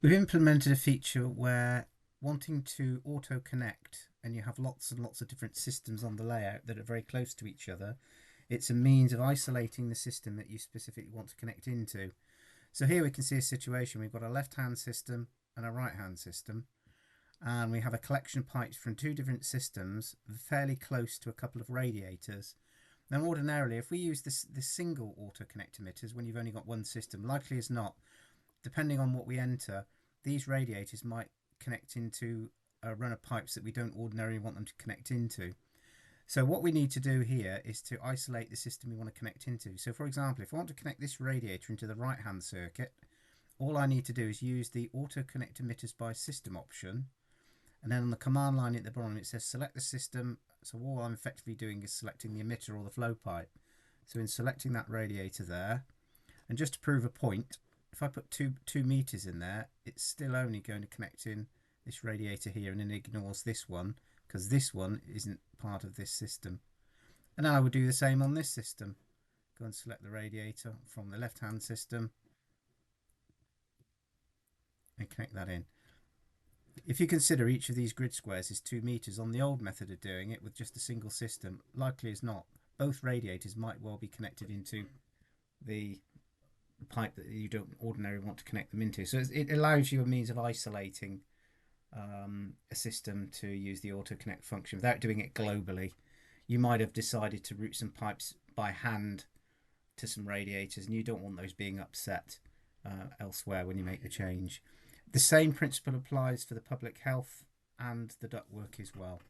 We've implemented a feature where wanting to auto connect and you have lots and lots of different systems on the layout that are very close to each other, it's a means of isolating the system that you specifically want to connect into. So here we can see a situation. We've got a left-hand system and a right-hand system, and we have a collection of pipes from two different systems fairly close to a couple of radiators. Now ordinarily, if we use this single auto connect emitters when you've only got one system, likely as not, depending on what we enter, these radiators might connect into a run of pipes that we don't ordinarily want them to connect into. So what we need to do here is to isolate the system we want to connect into. So for example, if I want to connect this radiator into the right hand circuit, all I need to do is use the auto connect emitters by system option, and then on the command line at the bottom it says select the system. So all I'm effectively doing is selecting the emitter or the flow pipe. So in selecting that radiator there, and just to prove a point, if I put two meters in there, it's still only going to connect in this radiator here, and then it ignores this one because this one isn't part of this system. And then I would do the same on this system. Go and select the radiator from the left hand system and connect that in. If you consider each of these grid squares is 2 meters on the old method of doing it with just a single system, likely as not, both radiators might well be connected into the pipe that you don't ordinarily want to connect them into. So it allows you a means of isolating a system to use the auto connect function without doing it globally. You might have decided to route some pipes by hand to some radiators, and you don't want those being upset elsewhere when you make the change. The same principle applies for the public health and the ductwork as well.